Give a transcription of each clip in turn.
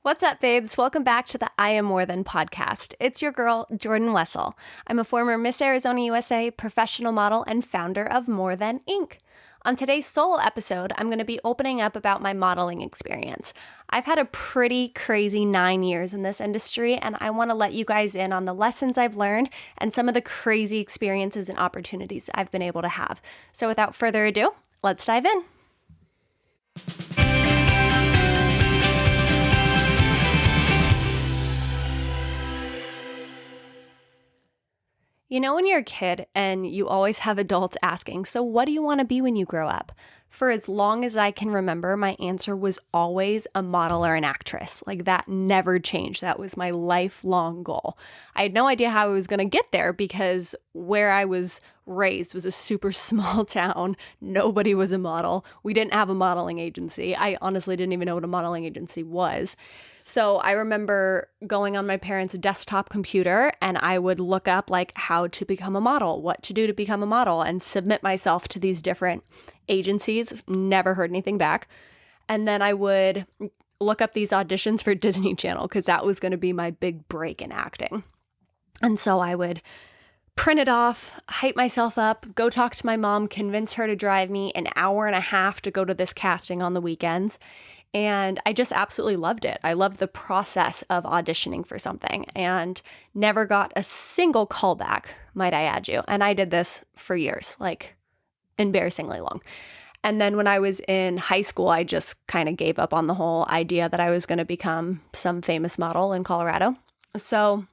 What's up, babes? Welcome back to the I Am More Than podcast. It's your girl, Jordan Wessel. I'm a former Miss Arizona USA professional model and founder of More Than Inc. On today's solo episode, I'm going to be opening up about my modeling experience. I've had a pretty crazy 9 years in this industry, and I want to let you guys in on the lessons I've learned and some of the crazy experiences and opportunities I've been able to have. So without further ado, let's dive in. You know, when you're a kid and you always have adults asking, so what do you want to be when you grow up? For as long as I can remember, my answer was always a model or an actress. Like that never changed. That was my lifelong goal. I had no idea how I was going to get there because where I was raised was a super small town. Nobody was a model. We didn't have a modeling agency. I honestly didn't even know what a modeling agency was. So I remember going on my parents' desktop computer and I would look up like how to become a model, what to do to become a model, and submit myself to these different agencies. Never heard anything back. And then I would look up these auditions for Disney Channel because that was going to be my big break in acting. And so I would print it off, hype myself up, go talk to my mom, convince her to drive me an hour and a half to go to this casting on the weekends. And I just absolutely loved it. I loved the process of auditioning for something and never got a single callback, might I add you. And I did this for years, like embarrassingly long. And then when I was in high school, I just kind of gave up on the whole idea that I was going to become some famous model in Colorado. So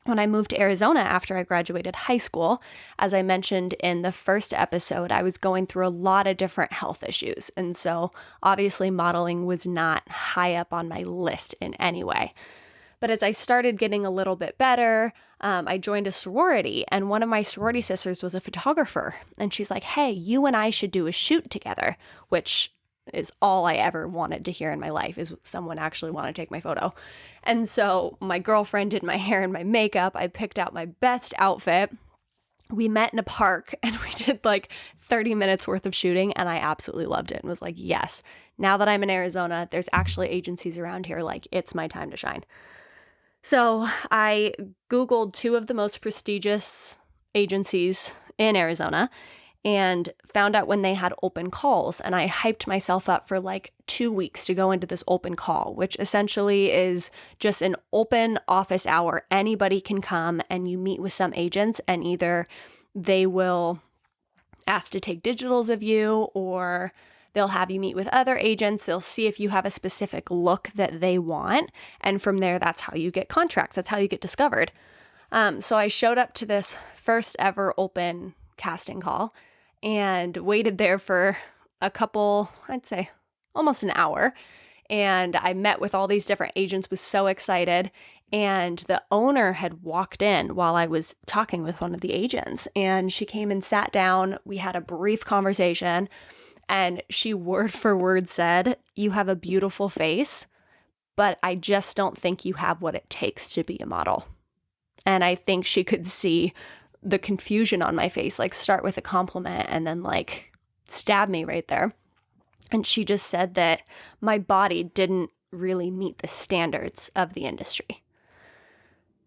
when I moved to Arizona after I graduated high school, as I mentioned in the first episode, I was going through a lot of different health issues. And so obviously modeling was not high up on my list in any way. But as I started getting a little bit better, I joined a sorority, and one of my sorority sisters was a photographer. And she's like, hey, you and I should do a shoot together, which is all I ever wanted to hear in my life, is someone actually want to take my photo. And so my girlfriend did my hair and my makeup. I picked out my best outfit. We met in a park and we did like 30 minutes worth of shooting, and I absolutely loved it and was like, yes, now that I'm in Arizona, there's actually agencies around here. Like, it's my time to shine. So I Googled two of the most prestigious agencies in Arizona and found out when they had open calls. And I hyped myself up for like 2 weeks to go into this open call, which essentially is just an open office hour. Anybody can come and you meet with some agents, and either they will ask to take digitals of you, or they'll have you meet with other agents. They'll see if you have a specific look that they want. And from there, that's how you get contracts. That's how you get discovered. So I showed up to this first ever open casting call and waited there for a couple, I'd say almost an hour. And I met with all these different agents, was so excited. And the owner had walked in while I was talking with one of the agents. And she came and sat down. We had a brief conversation. And she word for word said, you have a beautiful face, but I just don't think you have what it takes to be a model. And I think she could see the confusion on my face, like start with a compliment and then like stab me right there. And she just said that my body didn't really meet the standards of the industry.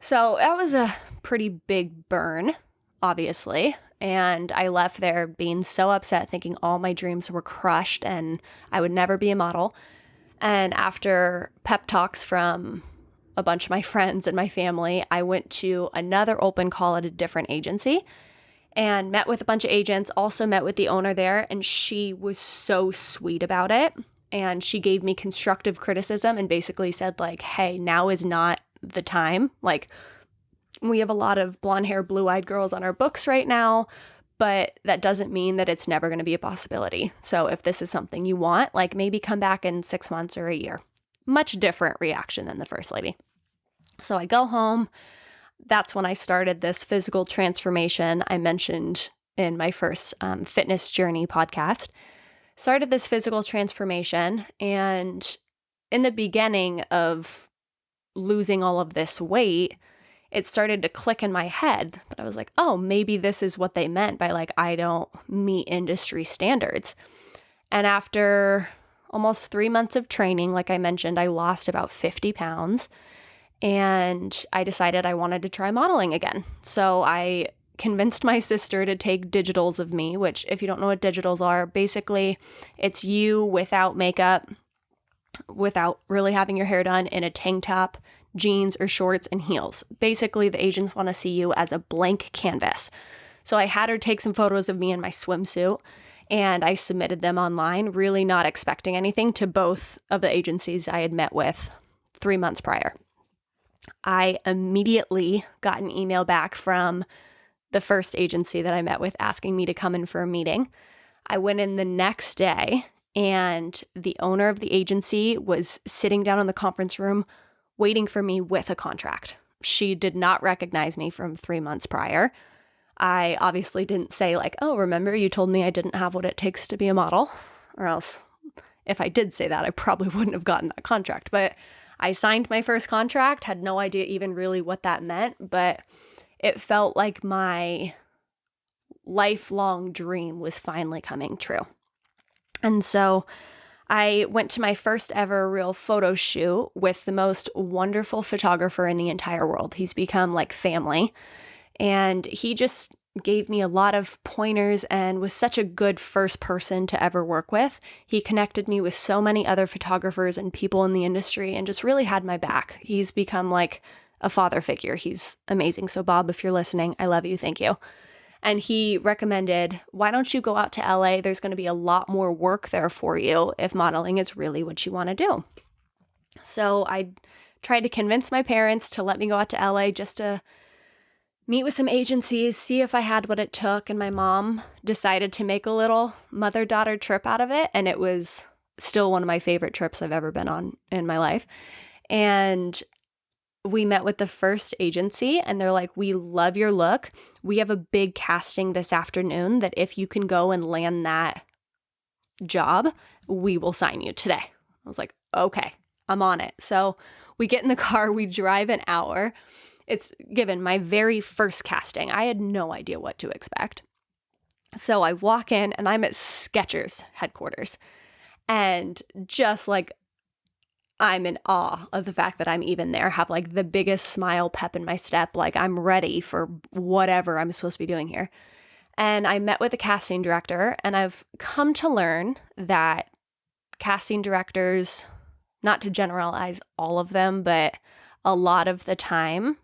So that was a pretty big burn, obviously. And I left there being so upset, thinking all my dreams were crushed and I would never be a model. And after pep talks from a bunch of my friends and my family, I went to another open call at a different agency and met with a bunch of agents, also met with the owner there, and she was so sweet about it. And she gave me constructive criticism and basically said like, hey, now is not the time. Like, we have a lot of blonde hair, blue-eyed girls on our books right now, but that doesn't mean that it's never going to be a possibility. So if this is something you want, like maybe come back in 6 months or a year. Much different reaction than the first lady. So I go home. That's when I started this physical transformation I mentioned in my first fitness journey podcast. Started this physical transformation, and in the beginning of losing all of this weight, it started to click in my head that I was like, oh, maybe this is what they meant by like, I don't meet industry standards. And after almost 3 months of training, like I mentioned, I lost about 50 pounds and I decided I wanted to try modeling again. So I convinced my sister to take digitals of me, which if you don't know what digitals are, basically it's you without makeup, without really having your hair done, in a tank top, jeans or shorts and heels. Basically, the agents want to see you as a blank canvas. So I had her take some photos of me in my swimsuit and I submitted them online, really not expecting anything, to both of the agencies I had met with 3 months prior. I immediately got an email back from the first agency that I met with asking me to come in for a meeting. I went in the next day and the owner of the agency was sitting down in the conference room waiting for me with a contract. She did not recognize me from 3 months prior. I obviously didn't say like, oh, remember you told me I didn't have what it takes to be a model, or else if I did say that, I probably wouldn't have gotten that contract. But I signed my first contract, had no idea even really what that meant, but it felt like my lifelong dream was finally coming true. And so I went to my first ever real photo shoot with the most wonderful photographer in the entire world. He's become like family. And he just gave me a lot of pointers and was such a good first person to ever work with. He connected me with so many other photographers and people in the industry and just really had my back. He's become like a father figure. He's amazing. So Bob, if you're listening, I love you. Thank you. And he recommended, why don't you go out to LA? There's going to be a lot more work there for you if modeling is really what you want to do. So I tried to convince my parents to let me go out to LA just to meet with some agencies, see if I had what it took. And my mom decided to make a little mother-daughter trip out of it. And it was still one of my favorite trips I've ever been on in my life. And we met with the first agency and they're like, we love your look. We have a big casting this afternoon that if you can go and land that job, we will sign you today. I was like, okay, I'm on it. So we get in the car, we drive an hour. It's given my very first casting. I had no idea what to expect. So I walk in and I'm at Skechers headquarters. And just like, I'm in awe of the fact that I'm even there, have like the biggest smile, pep in my step. Like I'm ready for whatever I'm supposed to be doing here. And I met with the casting director and I've come to learn that casting directors, not to generalize all of them, but a lot of the time,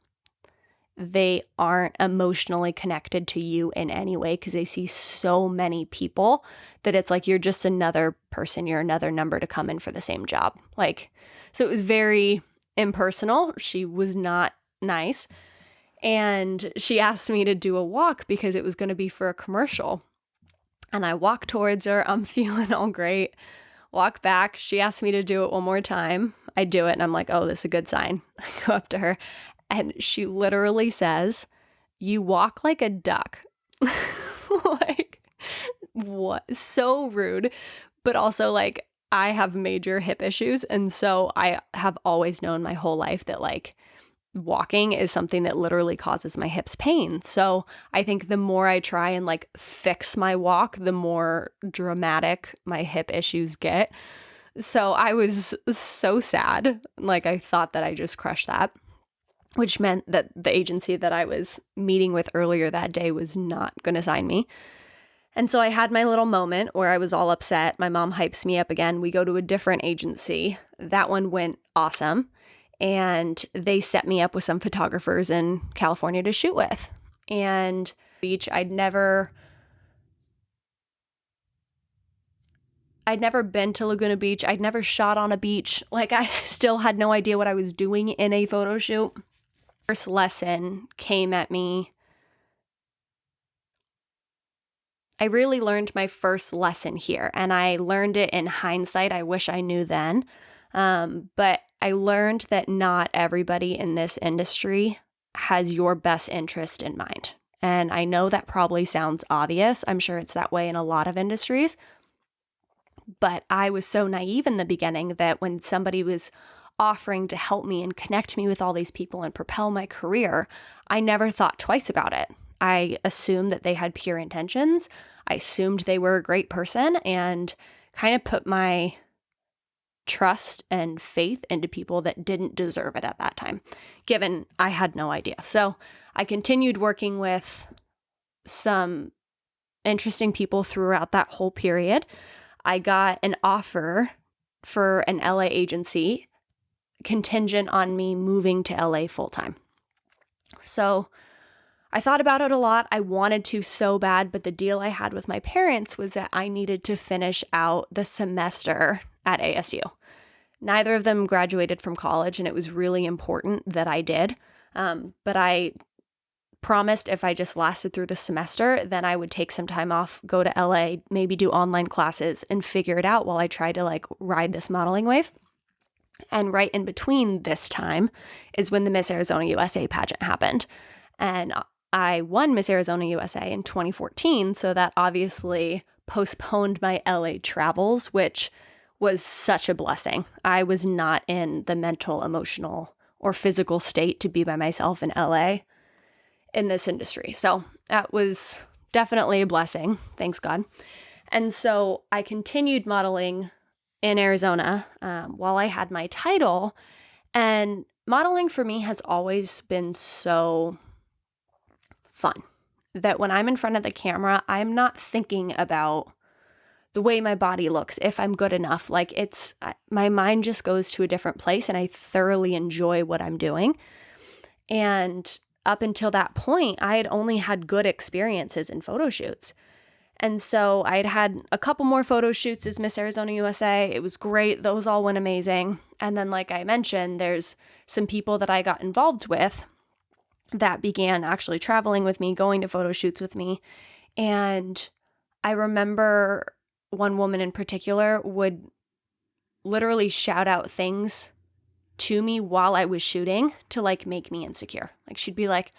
they aren't emotionally connected to you in any way because they see so many people that it's like you're just another person, you're another number to come in for the same job. Like, so it was very impersonal. She was not nice. And she asked me to do a walk because it was going to be for a commercial. And I walk towards her. I'm feeling all great. Walk back. She asked me to do it one more time. I do it and I'm like, oh, this is a good sign. I go up to her. And she literally says, you walk like a duck. Like, what? So rude. But also, like, I have major hip issues. And so I have always known my whole life that, like, walking is something that literally causes my hips pain. So I think the more I try and, like, fix my walk, the more dramatic my hip issues get. So I was so sad. Like, I thought that I just crushed that, which meant that the agency that I was meeting with earlier that day was not going to sign me. And so I had my little moment where I was all upset. My mom hypes me up again. We go to a different agency. That one went awesome. And they set me up with some photographers in California to shoot with. And beach, I'd never been to Laguna Beach. I'd never shot on a beach. Like, I still had no idea what I was doing in a photo shoot. First lesson came at me. I really learned my first lesson here, and I learned it in hindsight. I wish I knew then. But I learned that not everybody in this industry has your best interest in mind. And I know that probably sounds obvious. I'm sure it's that way in a lot of industries. But I was so naive in the beginning that when somebody was offering to help me and connect me with all these people and propel my career, I never thought twice about it. I assumed that they had pure intentions. I assumed they were a great person and kind of put my trust and faith into people that didn't deserve it at that time, given I had no idea. So I continued working with some interesting people throughout that whole period. I got an offer for an LA agency contingent on me moving to LA full time. So I thought about it a lot. I wanted to so bad, but the deal I had with my parents was that I needed to finish out the semester at ASU. Neither of them graduated from college, and it was really important that I did. But I promised if I just lasted through the semester, then I would take some time off, go to LA, maybe do online classes and figure it out while I tried to ride this modeling wave. And right in between this time is when the Miss Arizona USA pageant happened. And I won Miss Arizona USA in 2014. So that obviously postponed my LA travels, which was such a blessing. I was not in the mental, emotional, or physical state to be by myself in LA in this industry. So that was definitely a blessing. Thanks God. And so I continued modeling in Arizona while I had my title. And modeling for me has always been so fun that when I'm in front of the camera, I'm not thinking about the way my body looks, if I'm good enough. My mind just goes to a different place and I thoroughly enjoy what I'm doing. And up until that point, I had only had good experiences in photo shoots. And so I'd had a couple more photo shoots as Miss Arizona USA. It was great. Those all went amazing. And then, like I mentioned, there's some people that I got involved with that began actually traveling with me, going to photo shoots with me. And I remember one woman in particular would literally shout out things to me while I was shooting to make me insecure. She'd be like,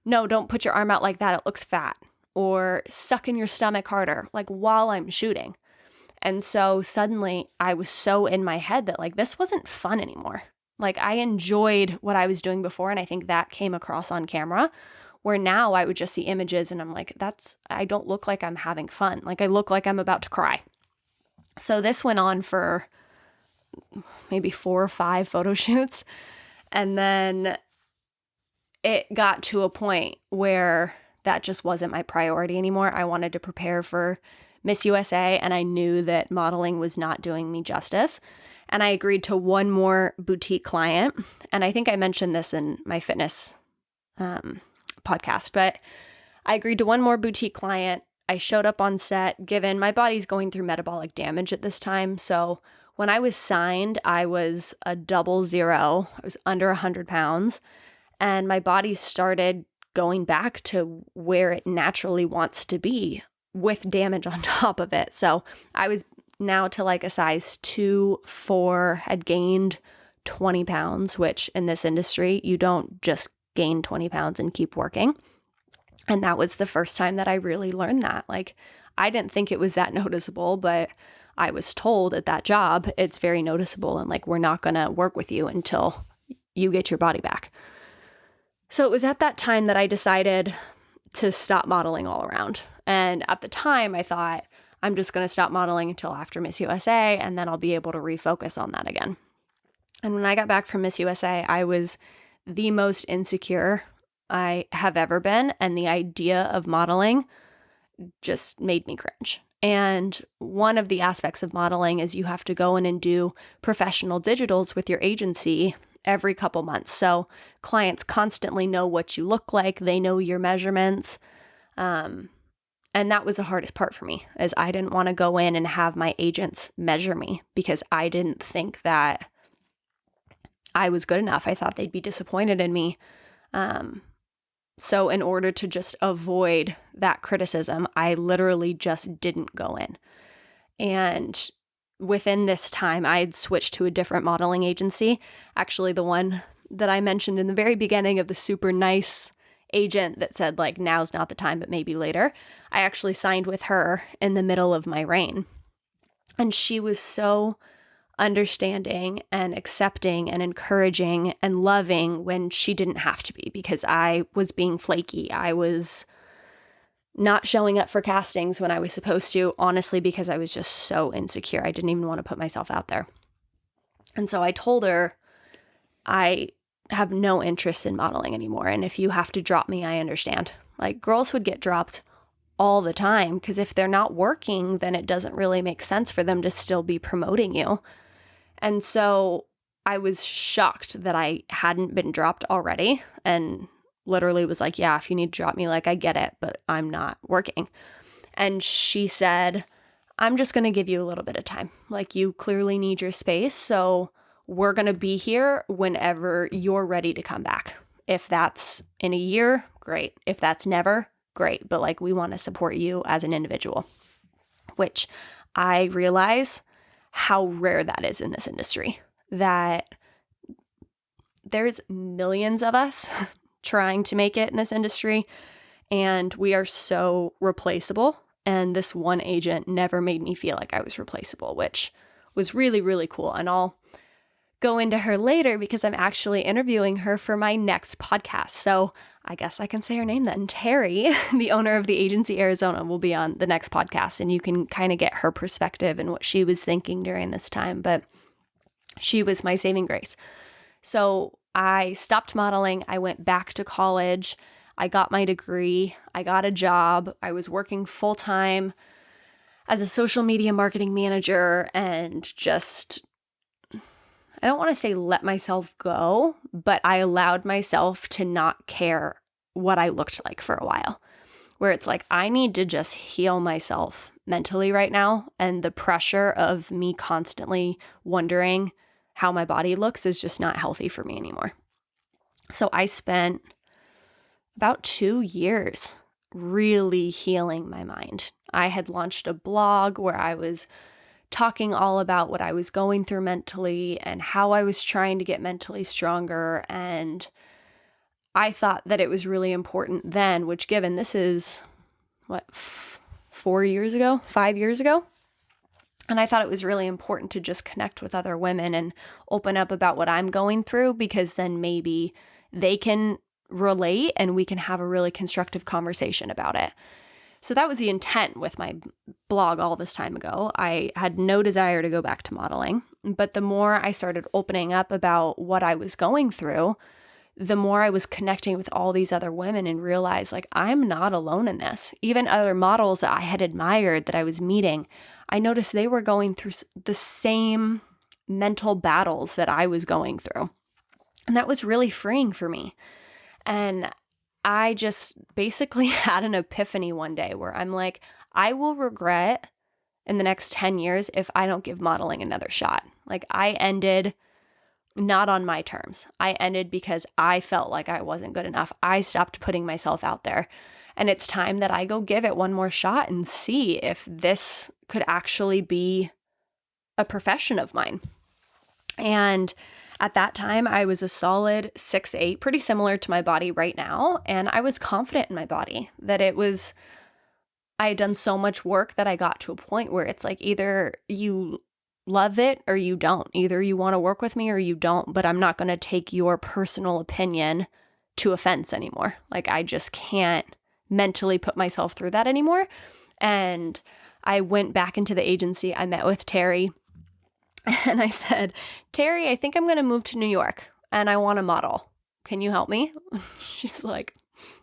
no, don't put your arm out like that. It looks fat. Or suck in your stomach harder, while I'm shooting. And so suddenly I was so in my head that this wasn't fun anymore. I enjoyed what I was doing before. And I think that came across on camera, where now I would just see images and I'm like, I don't look like I'm having fun. I look like I'm about to cry. So this went on for maybe 4 or 5 photo shoots. And then it got to a point where that just wasn't my priority anymore. I wanted to prepare for Miss USA, and I knew that modeling was not doing me justice. And I agreed to one more boutique client. And I think I mentioned this in my fitness podcast, but I agreed to one more boutique client. I showed up on set, given my body's going through metabolic damage at this time. So when I was signed, I was a 00. I was under 100 pounds, and my body started going back to where it naturally wants to be with damage on top of it. So I was now to a size 2, 4, had gained 20 pounds, which in this industry, you don't just gain 20 pounds and keep working. And that was the first time that I really learned that. I didn't think it was that noticeable, but I was told at that job, it's very noticeable and we're not going to work with you until you get your body back. So it was at that time that I decided to stop modeling all around. And at the time I thought, I'm just going to stop modeling until after Miss USA, and then I'll be able to refocus on that again. And when I got back from Miss USA, I was the most insecure I have ever been. And the idea of modeling just made me cringe. And one of the aspects of modeling is you have to go in and do professional digitals with your agency every couple months. So clients constantly know what you look like. They know your measurements. And that was the hardest part for me, is I didn't want to go in and have my agents measure me because I didn't think that I was good enough. I thought they'd be disappointed in me. So in order to just avoid that criticism, I literally just didn't go in. And within this time, I had switched to a different modeling agency. Actually, the one that I mentioned in the very beginning of the super nice agent that said now's not the time, but maybe later. I actually signed with her in the middle of my reign. And she was so understanding and accepting and encouraging and loving when she didn't have to be, because I was being flaky. I was not showing up for castings when I was supposed to, honestly, because I was just so insecure. I didn't even want to put myself out there. And so I told her, I have no interest in modeling anymore. And if you have to drop me, I understand. Like, girls would get dropped all the time because if they're not working, then it doesn't really make sense for them to still be promoting you. And so I was shocked that I hadn't been dropped already, and literally was like, yeah, if you need to drop me, like, I get it, but I'm not working. And she said, I'm just going to give you a little bit of time. Like, you clearly need your space, so we're going to be here whenever you're ready to come back. If that's in a year, great. If that's never, great. But like, we want to support you as an individual, which I realize how rare that is in this industry, that there's millions of us trying to make it in this industry, and we are so replaceable. And this one agent never made me feel like I was replaceable, which was really, really cool. And I'll go into her later because I'm actually interviewing her for my next podcast. So I guess I can say her name then. Terry, the owner of the agency Arizona, will be on the next podcast, and you can kind of get her perspective and what she was thinking during this time. But she was my saving grace. So I stopped modeling. I went back to college. I got my degree. I got a job. I was working full time as a social media marketing manager, and just, I don't want to say let myself go, but I allowed myself to not care what I looked like for a while, where it's like, I need to just heal myself mentally right now. And the pressure of me constantly wondering how my body looks is just not healthy for me anymore. So I spent about 2 years really healing my mind. I had launched a blog where I was talking all about what I was going through mentally and how I was trying to get mentally stronger. And I thought that it was really important then, which, given this is 5 years ago. And I thought it was really important to just connect with other women and open up about what I'm going through, because then maybe they can relate and we can have a really constructive conversation about it. So that was the intent with my blog all this time ago. I had no desire to go back to modeling, but the more I started opening up about what I was going through, the more I was connecting with all these other women and realized, like, I'm not alone in this. Even other models that I had admired that I was meeting, I noticed they were going through the same mental battles that I was going through. And that was really freeing for me. And I just basically had an epiphany one day where I'm like, I will regret in the next 10 years if I don't give modeling another shot. Like, I ended not on my terms. I ended because I felt like I wasn't good enough. I stopped putting myself out there. And it's time that I go give it one more shot and see if this could actually be a profession of mine. And at that time, I was a solid 6'8", pretty similar to my body right now. And I was confident in my body that I had done so much work that I got to a point where it's like, either you love it or you don't. Either you want to work with me or you don't, but I'm not going to take your personal opinion to offense anymore. Like, I just can't mentally put myself through that anymore. And I went back into the agency. I met with Terry. And I said, Terry, I think I'm going to move to New York and I want to model. Can you help me? She's like,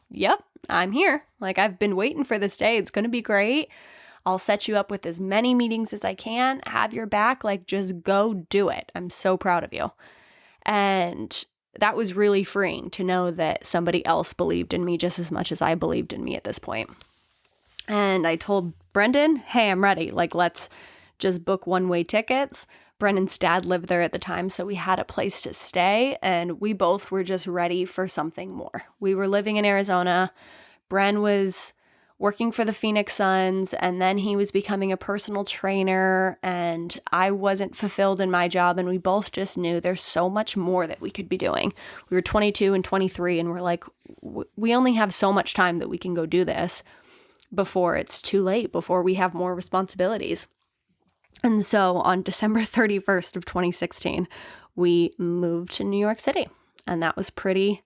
yep, I'm here. Like, I've been waiting for this day. It's going to be great. I'll set you up with as many meetings as I can, have your back. Like, just go do it. I'm so proud of you. And that was really freeing to know that somebody else believed in me just as much as I believed in me at this point. And I told Brendan, hey, I'm ready. Like, let's just book one-way tickets. Brendan's dad lived there at the time, so we had a place to stay, and we both were just ready for something more. We were living in Arizona. Bren was working for the Phoenix Suns, and then he was becoming a personal trainer, and I wasn't fulfilled in my job, and we both just knew there's so much more that we could be doing. We were 22 and 23, and we're like, we only have so much time that we can go do this before it's too late, before we have more responsibilities. And so on December 31st of 2016, we moved to New York City. And that was pretty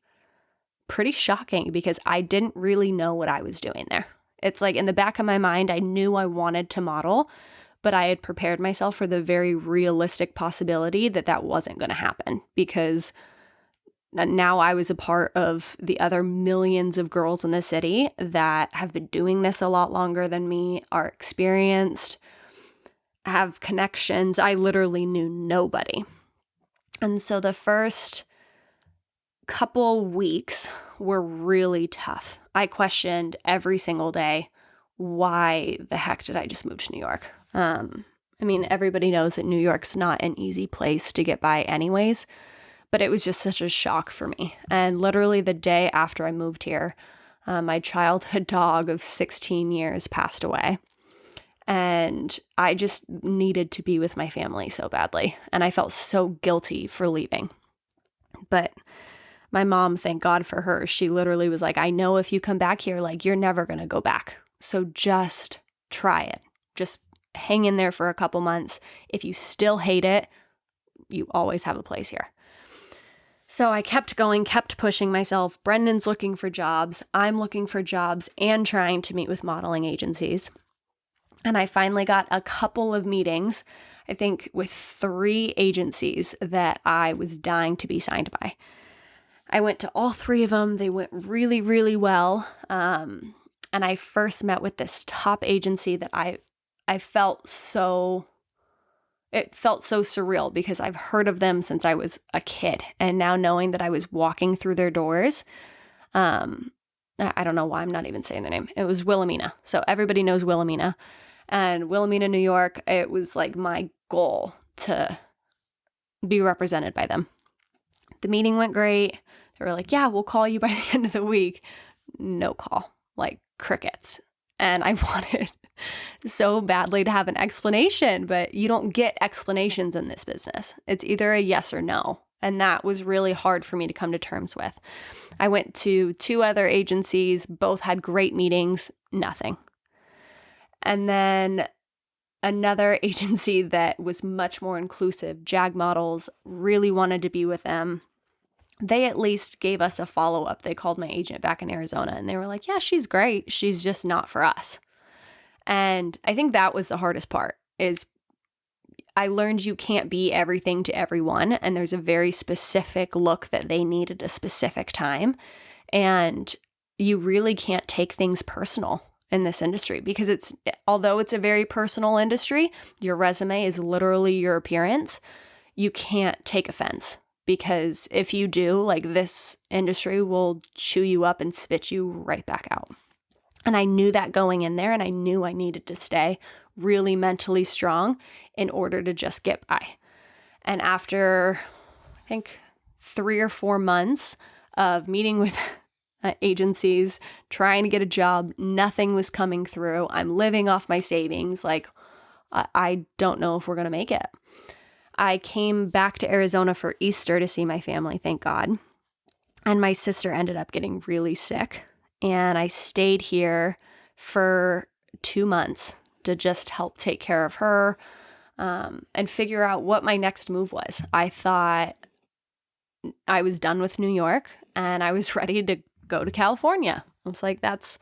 shocking because I didn't really know what I was doing there. It's like, in the back of my mind, I knew I wanted to model, but I had prepared myself for the very realistic possibility that that wasn't going to happen, because now I was a part of the other millions of girls in the city that have been doing this a lot longer than me, are experienced, have connections. I literally knew nobody. And so the first couple weeks were really tough. I questioned every single day, why the heck did I just move to New York? Everybody knows that New York's not an easy place to get by anyways, but it was just such a shock for me. And literally the day after I moved here, my childhood dog of 16 years passed away. And I just needed to be with my family so badly. And I felt so guilty for leaving. But my mom, thank God for her, she literally was like, I know if you come back here, like, you're never going to go back. So just try it. Just hang in there for a couple months. If you still hate it, you always have a place here. So I kept going, kept pushing myself. Brendan's looking for jobs. I'm looking for jobs and trying to meet with modeling agencies. And I finally got a couple of meetings, I think with 3 agencies that I was dying to be signed by. I went to all 3 of them. They went really, really well. And I first met with this top agency that I felt so, it felt so surreal because I've heard of them since I was a kid. And now knowing that I was walking through their doors, I don't know why I'm not even saying their name. It was Wilhelmina. So everybody knows Wilhelmina. And Wilhelmina, New York, it was like my goal to be represented by them. The meeting went great. They were like, yeah, we'll call you by the end of the week. No call, like crickets. And I wanted so badly to have an explanation, but you don't get explanations in this business. It's either a yes or no. And that was really hard for me to come to terms with. I went to 2 other agencies, both had great meetings, nothing. And then another agency that was much more inclusive, Jag Models, really wanted to be with them. They at least gave us a follow-up. They called my agent back in Arizona and they were like, yeah, she's great. She's just not for us. And I think that was the hardest part, is I learned you can't be everything to everyone. And there's a very specific look that they need at a specific time. And you really can't take things personal in this industry, because although it's a very personal industry, your resume is literally your appearance. You can't take offense, because if you do, like, this industry will chew you up and spit you right back out. And I knew that going in there, and I knew I needed to stay really mentally strong in order to just get by. And after, I think, 3 or 4 months of meeting with agencies, trying to get a job, nothing was coming through. I'm living off my savings. Like, I don't know if we're going to make it. I came back to Arizona for Easter to see my family, thank God. And my sister ended up getting really sick. And I stayed here for 2 months to just help take care of her, and figure out what my next move was. I thought I was done with New York and I was ready to go to California. It's like, that's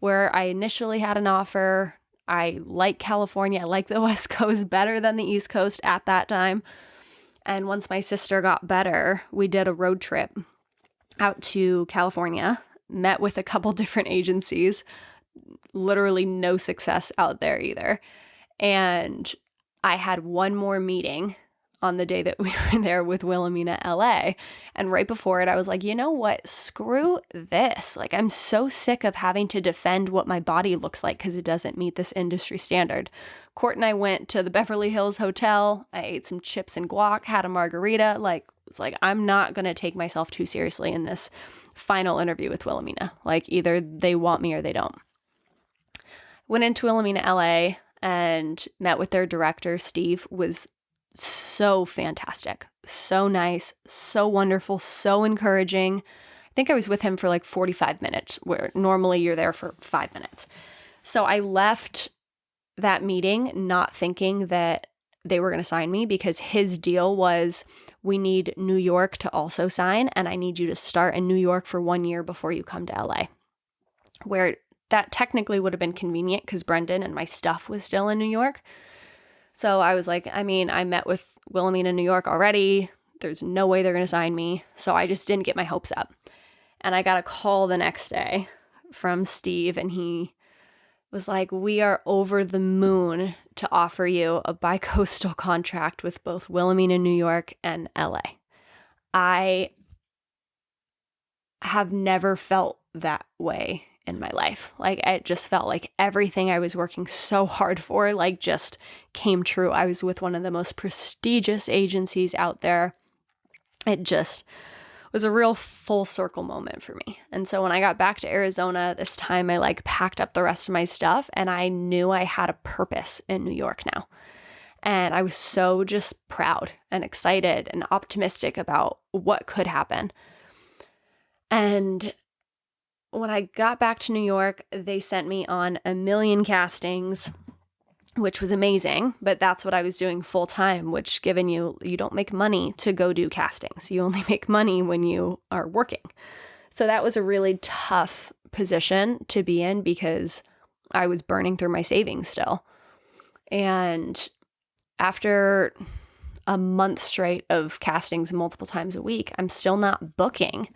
where I initially had an offer. I like California. I like the West Coast better than the East Coast at that time. And once my sister got better, we did a road trip out to California, met with a couple different agencies, literally no success out there either. And I had one more meeting on the day that we were there with Wilhelmina, LA. And right before it, I was like, you know what? Screw this. Like, I'm so sick of having to defend what my body looks like because it doesn't meet this industry standard. Court and I went to the Beverly Hills Hotel. I ate some chips and guac, had a margarita. It's like, I'm not going to take myself too seriously in this final interview with Wilhelmina. Like, either they want me or they don't. Went into Wilhelmina, LA and met with their director. Steve was so fantastic, so nice, so wonderful, so encouraging. I think I was with him for like 45 minutes, where normally you're there for 5 minutes. So I left that meeting not thinking that they were going to sign me, because his deal was, we need New York to also sign, and I need you to start in New York for 1 year before you come to LA. Where that technically would have been convenient because Brendan and my stuff was still in New York. So I was like, I met with Wilhelmina, New York already. There's no way they're going to sign me. So I just didn't get my hopes up. And I got a call the next day from Steve, and he was like, we are over the moon to offer you a bi-coastal contract with both Wilhelmina, New York and LA. I have never felt that way in my life. Like, it just felt like everything I was working so hard for, like, just came true. I was with one of the most prestigious agencies out there. It just was a real full circle moment for me. And so when I got back to Arizona this time, I like packed up the rest of my stuff, and I knew I had a purpose in New York now. And I was so just proud and excited and optimistic about what could happen. And when I got back to New York, they sent me on a million castings, which was amazing, but that's what I was doing full time, which given you don't make money to go do castings. You only make money when you are working. So that was a really tough position to be in because I was burning through my savings still. And after a month straight of castings multiple times a week, I'm still not booking.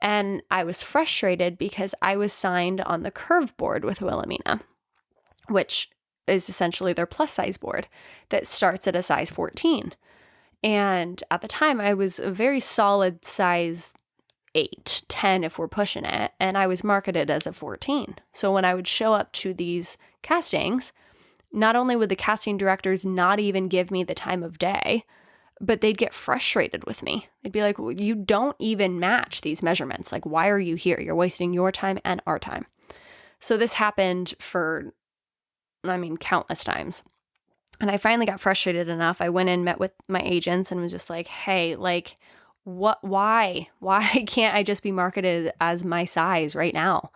And I was frustrated because I was signed on the curve board with Wilhelmina, which is essentially their plus size board that starts at a size 14. And at the time, I was a very solid size 8, 10 if we're pushing it, and I was marketed as a 14. So when I would show up to these castings, not only would the casting directors not even give me the time of day, but they'd get frustrated with me. They'd be like, well, you don't even match these measurements. Like, why are you here? You're wasting your time and our time. So this happened for, countless times. And I finally got frustrated enough. I went in, met with my agents, and was just like, hey, like, why can't I just be marketed as my size right now?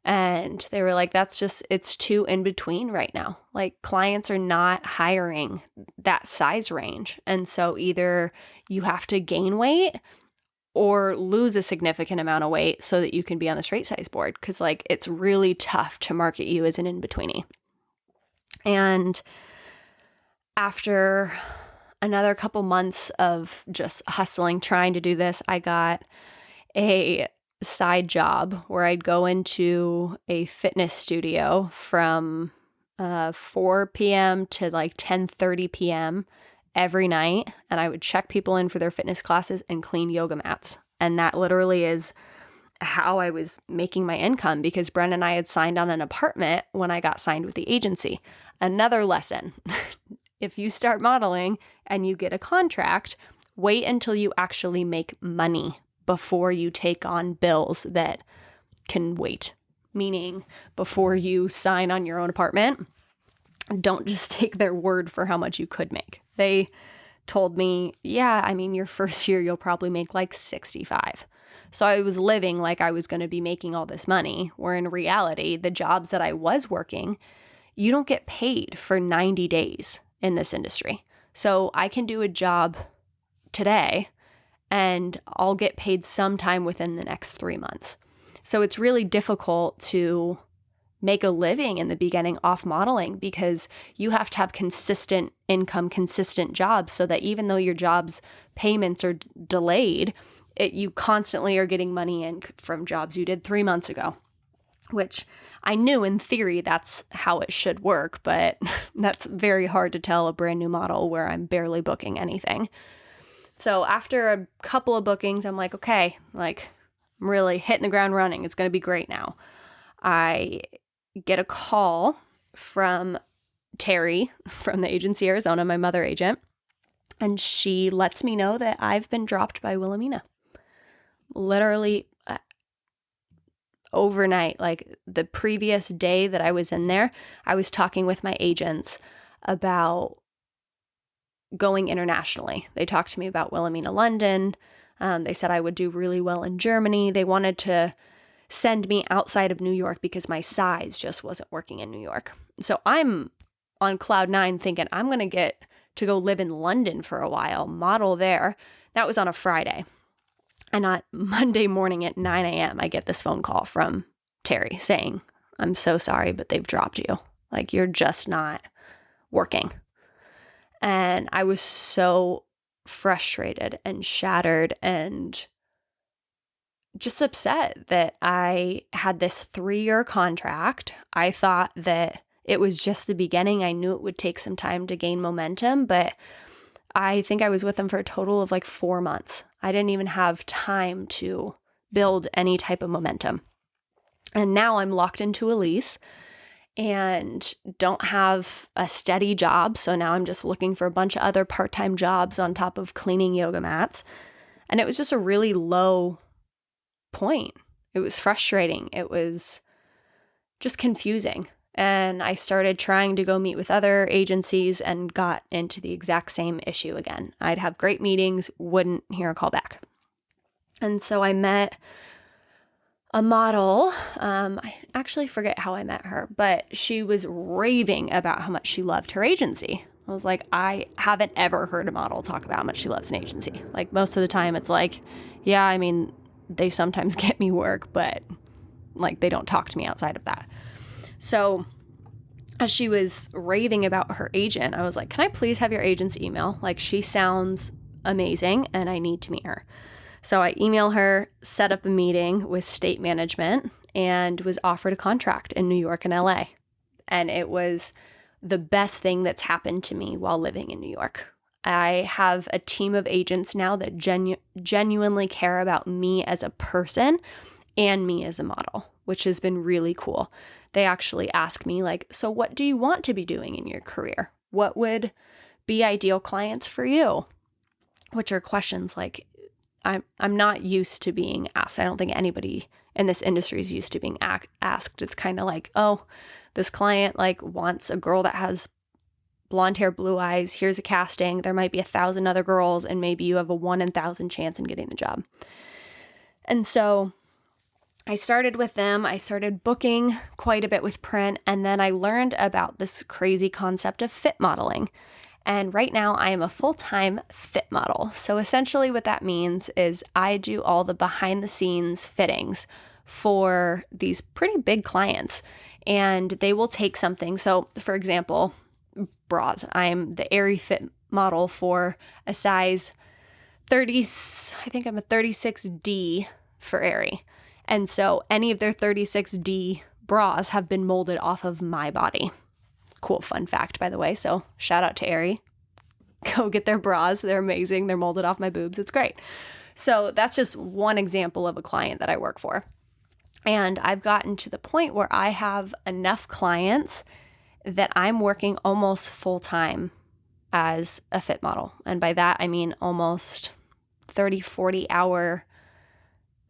And they were like, it's too in between right now. Like, clients are not hiring that size range. And so either you have to gain weight or lose a significant amount of weight so that you can be on the straight size board. Cause like, it's really tough to market you as an in-betweenie. And after another couple months of just hustling, trying to do this, I got a side job where I'd go into a fitness studio from 4 p.m. to like 10:30 p.m. every night, and I would check people in for their fitness classes and clean yoga mats. And that literally is how I was making my income, because Bren and I had signed on an apartment when I got signed with the agency. Another lesson. If you start modeling and you get a contract, wait until you actually make money before you take on bills that can wait. Meaning, before you sign on your own apartment, don't just take their word for how much you could make. They told me, yeah, your first year you'll probably make like 65. So I was living like I was going to be making all this money, where in reality, the jobs that I was working, you don't get paid for 90 days in this industry. So I can do a job today and I'll get paid sometime within the next 3 months. So it's really difficult to make a living in the beginning off modeling, because you have to have consistent income, consistent jobs, so that even though your job's payments are delayed, you constantly are getting money in from jobs you did 3 months ago, which I knew in theory that's how it should work, but that's very hard to tell a brand new model where I'm barely booking anything. So after a couple of bookings, I'm like, okay, like, I'm really hitting the ground running. It's going to be great now. I get a call from Terry from the agency Arizona, my mother agent, and she lets me know that I've been dropped by Wilhelmina. Literally overnight, like the previous day that I was in there, I was talking with my agents about going internationally. They talked to me about Wilhelmina, London. They said I would do really well in Germany. They wanted to send me outside of New York because my size just wasn't working in New York. So I'm on cloud 9 thinking I'm going to get to go live in London for a while, model there. That was on a Friday. And on Monday morning at 9 a.m., I get this phone call from Terry saying, I'm so sorry, but they've dropped you. Like, you're just not working. And I was so frustrated and shattered and just upset that I had this 3-year contract. I thought that it was just the beginning. I knew it would take some time to gain momentum, but I think I was with them for a total of like 4 months. I didn't even have time to build any type of momentum. And now I'm locked into a lease and don't have a steady job. So now I'm just looking for a bunch of other part-time jobs on top of cleaning yoga mats. And it was just a really low point. It was frustrating. It was just confusing. And I started trying to go meet with other agencies and got into the exact same issue again. I'd have great meetings, wouldn't hear a call back. And so I met a model. I actually forget how I met her, but she was raving about how much she loved her agency. I was like, I haven't ever heard a model talk about how much she loves an agency. Like most of the time it's like, yeah, I mean, they sometimes get me work, but like they don't talk to me outside of that. So as she was raving about her agent, I was like, can I please have your agent's email? Like she sounds amazing and I need to meet her. So I emailed her, set up a meeting with state management, and was offered a contract in New York and LA. And it was the best thing that's happened to me while living in New York. I have a team of agents now that genuinely care about me as a person and me as a model, which has been really cool. They actually ask me like, so what do you want to be doing in your career? What would be ideal clients for you? Which are questions like I'm not used to being asked. I don't think anybody in this industry is used to being asked. It's kind of like, oh, this client like wants a girl that has blonde hair, blue eyes. Here's a casting. There might be 1,000 other girls and maybe you have a 1 in 1,000 chance in getting the job. And so I started with them. I started booking quite a bit with print. And then I learned about this crazy concept of fit modeling. And right now I am a full-time fit model. So essentially what that means is I do all the behind the scenes fittings for these pretty big clients. And they will take something. So for example, bras. I'm the Aerie fit model for a size 30, I think I'm a 36D for Aerie. And so any of their 36D bras have been molded off of my body. Cool fun fact, by the way. So shout out to Aerie. Go get their bras. They're amazing. They're molded off my boobs. It's great. So that's just one example of a client that I work for. And I've gotten to the point where I have enough clients that I'm working almost full time as a fit model. And by that, I mean almost 30, 40 hour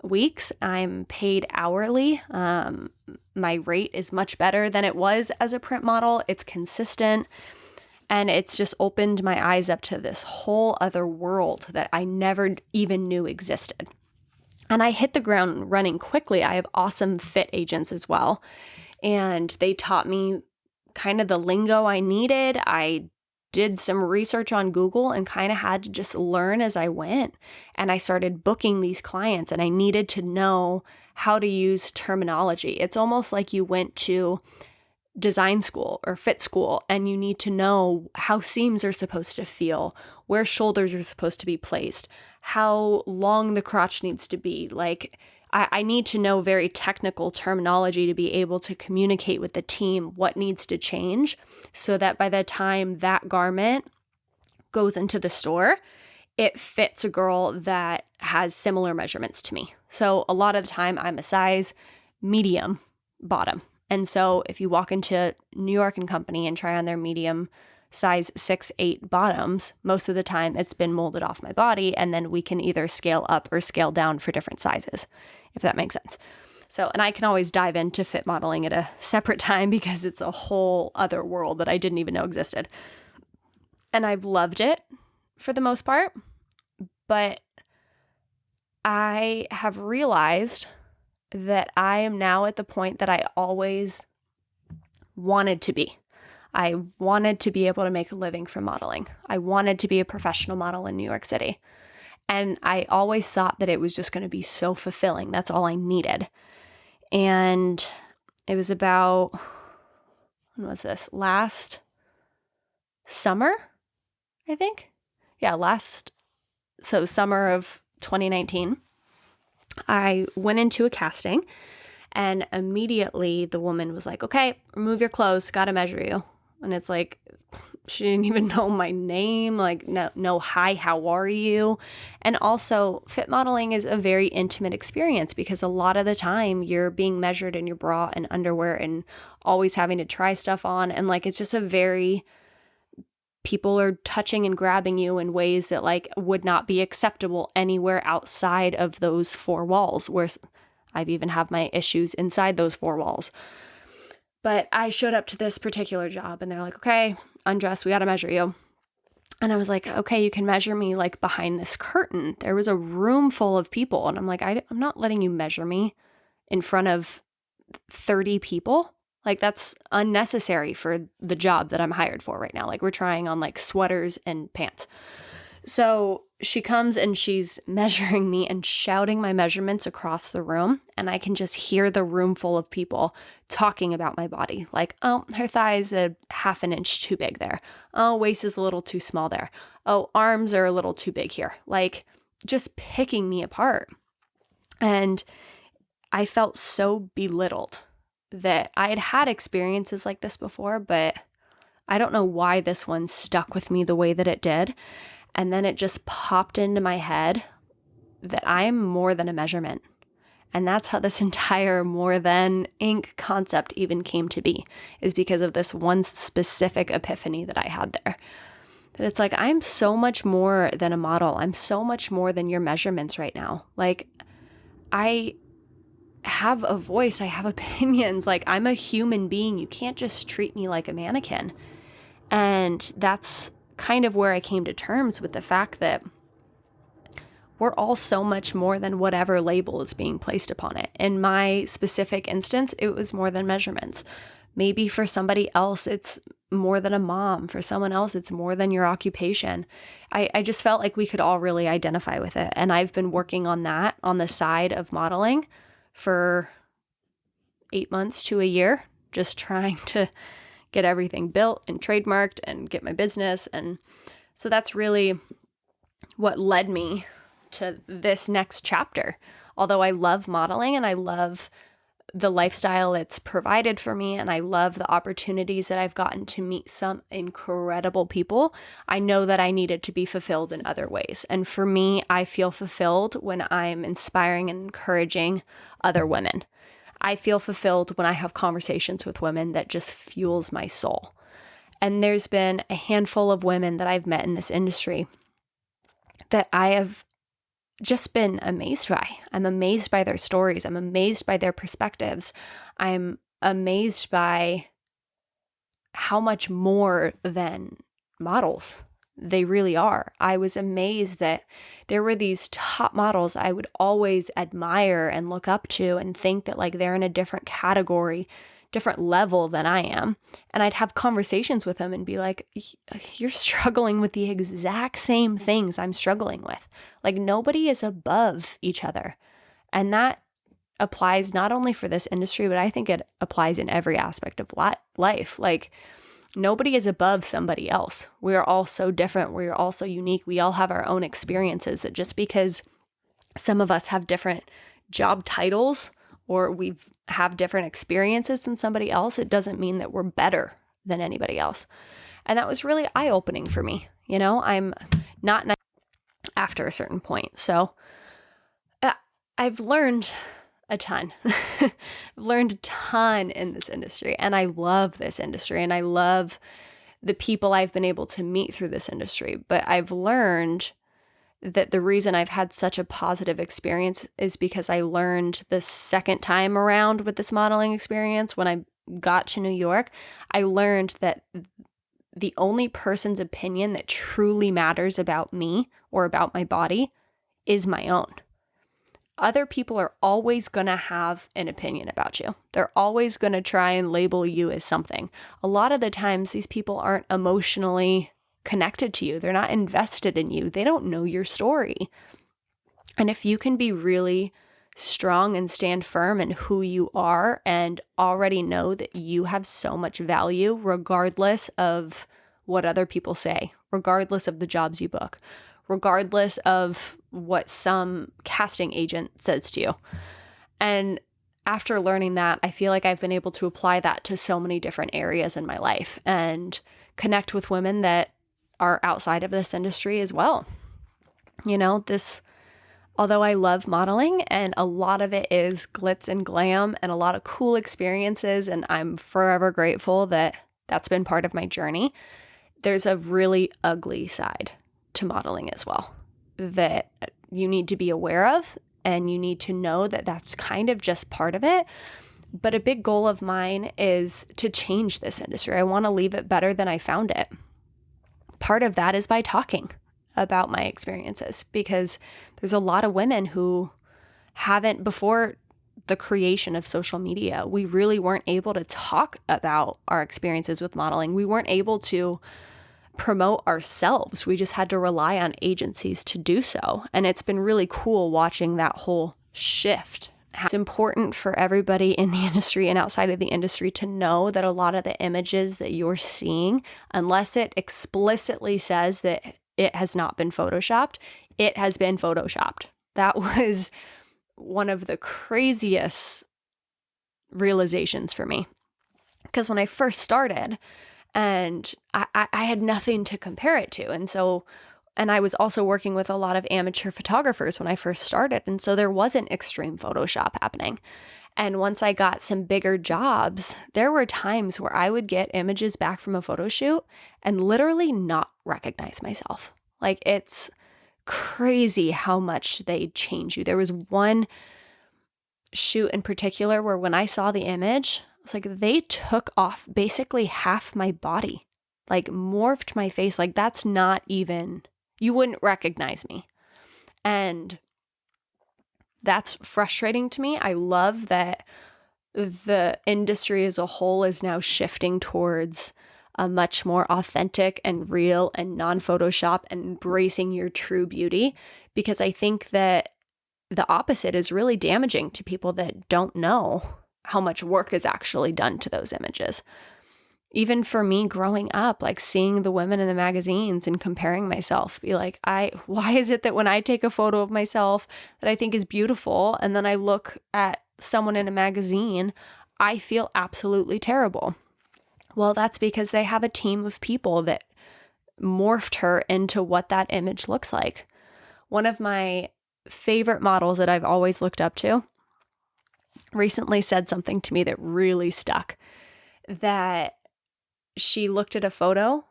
weeks. I'm paid hourly. My rate is much better than it was as a print model. It's consistent. And it's just opened my eyes up to this whole other world that I never even knew existed. And I hit the ground running quickly. I have awesome fit agents as well. And they taught me kind of the lingo I needed. I did some research on Google and kind of had to just learn as I went. And I started booking these clients and I needed to know how to use terminology. It's almost like you went to design school or fit school and you need to know how seams are supposed to feel, where shoulders are supposed to be placed, how long the crotch needs to be. Like I need to know very technical terminology to be able to communicate with the team what needs to change so that by the time that garment goes into the store, it fits a girl that has similar measurements to me. So a lot of the time I'm a size medium bottom. And so if you walk into New York & Company and try on their medium size 6'8" bottoms, most of the time it's been molded off my body, and then we can either scale up or scale down for different sizes, if that makes sense. So, and I can always dive into fit modeling at a separate time because it's a whole other world that I didn't even know existed. And I've loved it for the most part, but I have realized that I am now at the point that I always wanted to be. I wanted to be able to make a living from modeling. I wanted to be a professional model in New York City. And I always thought that it was just going to be so fulfilling. That's all I needed. And it was about, when was this? Last summer? I think. Yeah, summer of 2019, I went into a casting and immediately the woman was like, okay, remove your clothes, gotta measure you. And it's like, she didn't even know my name, like, no, hi, how are you? And also, fit modeling is a very intimate experience because a lot of the time you're being measured in your bra and underwear and always having to try stuff on. And like, it's just people are touching and grabbing you in ways that like would not be acceptable anywhere outside of those four walls, where I've even have my issues inside those four walls. But I showed up to this particular job and they're like, okay, undress, we got to measure you. And I was like, okay, you can measure me like behind this curtain. There was a room full of people. And I'm like, I'm not letting you measure me in front of 30 people. Like, that's unnecessary for the job that I'm hired for right now. Like, we're trying on like sweaters and pants. So she comes and she's measuring me and shouting my measurements across the room. And I can just hear the room full of people talking about my body. Like, oh, her thigh is a half an inch too big there. Oh, waist is a little too small there. Oh, arms are a little too big here. Like, just picking me apart. And I felt so belittled that I had experiences like this before, but I don't know why this one stuck with me the way that it did. And then it just popped into my head that I'm more than a measurement. And that's how this entire more than ink concept even came to be, is because of this one specific epiphany that I had there. That it's like, I'm so much more than a model. I'm so much more than your measurements right now. Like, I have a voice. I have opinions. Like, I'm a human being. You can't just treat me like a mannequin. And that's kind of where I came to terms with the fact that we're all so much more than whatever label is being placed upon it. In my specific instance, it was more than measurements. Maybe for somebody else, it's more than a mom. For someone else, it's more than your occupation. I just felt like we could all really identify with it. And I've been working on that on the side of modeling for 8 months to a year, just trying to get everything built and trademarked and get my business. And so that's really what led me to this next chapter. Although I love modeling and I love the lifestyle it's provided for me, and I love the opportunities that I've gotten to meet some incredible people, I know that I needed to be fulfilled in other ways. And for me, I feel fulfilled when I'm inspiring and encouraging other women. I feel fulfilled when I have conversations with women that just fuels my soul. And there's been a handful of women that I've met in this industry that I have just been amazed by. I'm amazed by their stories. I'm amazed by their perspectives. I'm amazed by how much more than models they really are. I was amazed that there were these top models I would always admire and look up to and think that like they're in a different category, different level than I am. And I'd have conversations with them and be like, you're struggling with the exact same things I'm struggling with. Like, nobody is above each other. And that applies not only for this industry, but I think it applies in every aspect of life. Like, nobody is above somebody else. We are all so different. We are all so unique. We all have our own experiences. That just because some of us have different job titles or we have different experiences than somebody else, it doesn't mean that we're better than anybody else. And that was really eye-opening for me. You know, I'm not after a certain point. So I've learned a ton. I've learned a ton in this industry, and I love this industry, and I love the people I've been able to meet through this industry. But I've learned that the reason I've had such a positive experience is because I learned the second time around with this modeling experience, when I got to New York, I learned that the only person's opinion that truly matters about me or about my body is my own. Other people are always going to have an opinion about you. They're always going to try and label you as something. A lot of the times, these people aren't emotionally connected to you. They're not invested in you. They don't know your story. And if you can be really strong and stand firm in who you are and already know that you have so much value, regardless of what other people say, regardless of the jobs you book, regardless of what some casting agent says to you. And after learning that, I feel like I've been able to apply that to so many different areas in my life and connect with women that are outside of this industry as well. Although I love modeling and a lot of it is glitz and glam and a lot of cool experiences, and I'm forever grateful that that's been part of my journey, there's a really ugly side to modeling as well that you need to be aware of, and you need to know that that's kind of just part of it. But a big goal of mine is to change this industry. I want to leave it better than I found it. Part of that is by talking about my experiences, because there's a lot of women who haven't, before the creation of social media, we really weren't able to talk about our experiences with modeling. We weren't able to promote ourselves. We just had to rely on agencies to do so. And it's been really cool watching that whole shift. It's important for everybody in the industry and outside of the industry to know that a lot of the images that you're seeing, unless it explicitly says that it has not been photoshopped, it has been photoshopped. That was one of the craziest realizations for me. Because when I first started, and I had nothing to compare it to. And I was also working with a lot of amateur photographers when I first started. And so there wasn't extreme Photoshop happening. And once I got some bigger jobs, there were times where I would get images back from a photo shoot and literally not recognize myself. Like, it's crazy how much they change you. There was one shoot in particular where when I saw the image, it's like they took off basically half my body, like morphed my face. Like, that's not even, you wouldn't recognize me. And that's frustrating to me. I love that the industry as a whole is now shifting towards a much more authentic and real and non-Photoshop and embracing your true beauty, because I think that the opposite is really damaging to people that don't know how much work is actually done to those images. Even for me growing up, like seeing the women in the magazines and comparing myself, be like, why is it that when I take a photo of myself that I think is beautiful, and then I look at someone in a magazine, I feel absolutely terrible? Well, that's because they have a team of people that morphed her into what that image looks like. One of my favorite models that I've always looked up to recently said something to me that really stuck, that she looked at a photo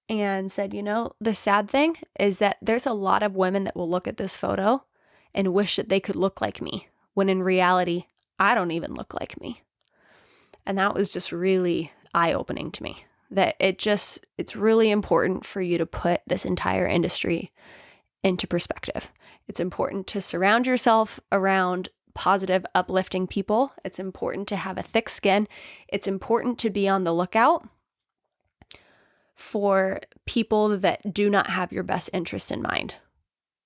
and said, the sad thing is that there's a lot of women that will look at this photo and wish that they could look like me, when in reality, I don't even look like me. And that was just really eye-opening to me, that it's really important for you to put this entire industry into perspective. It's important to surround yourself around positive, uplifting people. It's important to have a thick skin. It's important to be on the lookout for people that do not have your best interest in mind.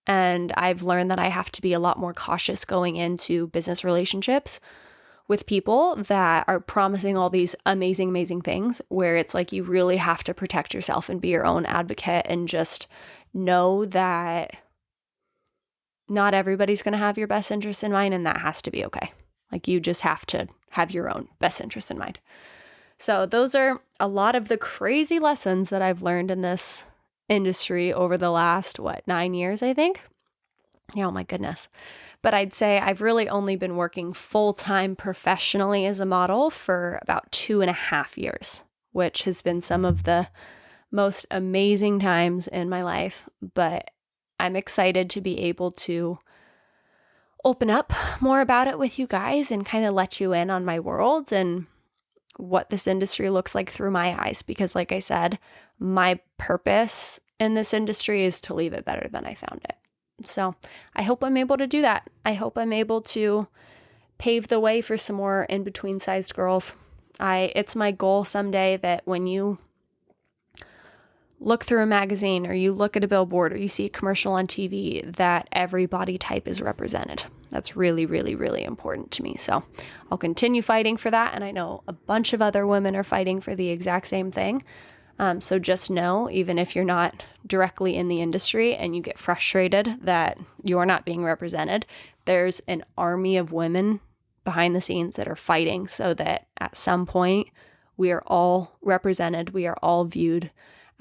And I've learned that I have to be a lot more cautious going into business relationships with people that are promising all these amazing, amazing things, where it's like you really have to protect yourself and be your own advocate, and just know that not everybody's going to have your best interest in mind, and that has to be okay. Like, you just have to have your own best interest in mind. So those are a lot of the crazy lessons that I've learned in this industry over the last, 9 years, I think. Oh my goodness. But I'd say I've really only been working full-time professionally as a model for about 2.5 years, which has been some of the most amazing times in my life. But I'm excited to be able to open up more about it with you guys and kind of let you in on my world and what this industry looks like through my eyes. Because like I said, my purpose in this industry is to leave it better than I found it. So I hope I'm able to do that. I hope I'm able to pave the way for some more in-between sized girls. It's my goal someday that when you look through a magazine or you look at a billboard or you see a commercial on TV, that every body type is represented. That's really, really, really important to me. So I'll continue fighting for that. And I know a bunch of other women are fighting for the exact same thing. So just know, even if you're not directly in the industry and you get frustrated that you're not being represented, there's an army of women behind the scenes that are fighting so that at some point we are all represented. We are all viewed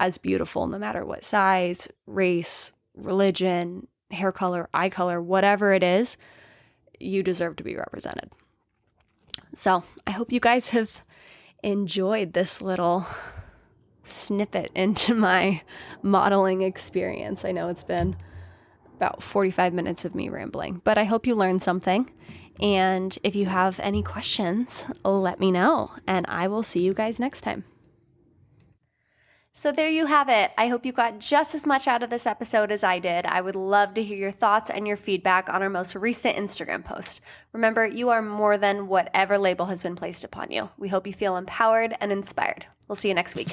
as beautiful, no matter what size, race, religion, hair color, eye color, whatever it is, you deserve to be represented. So I hope you guys have enjoyed this little snippet into my modeling experience. I know it's been about 45 minutes of me rambling, but I hope you learned something. And if you have any questions, let me know, and I will see you guys next time. So there you have it. I hope you got just as much out of this episode as I did. I would love to hear your thoughts and your feedback on our most recent Instagram post. Remember, you are more than whatever label has been placed upon you. We hope you feel empowered and inspired. We'll see you next week.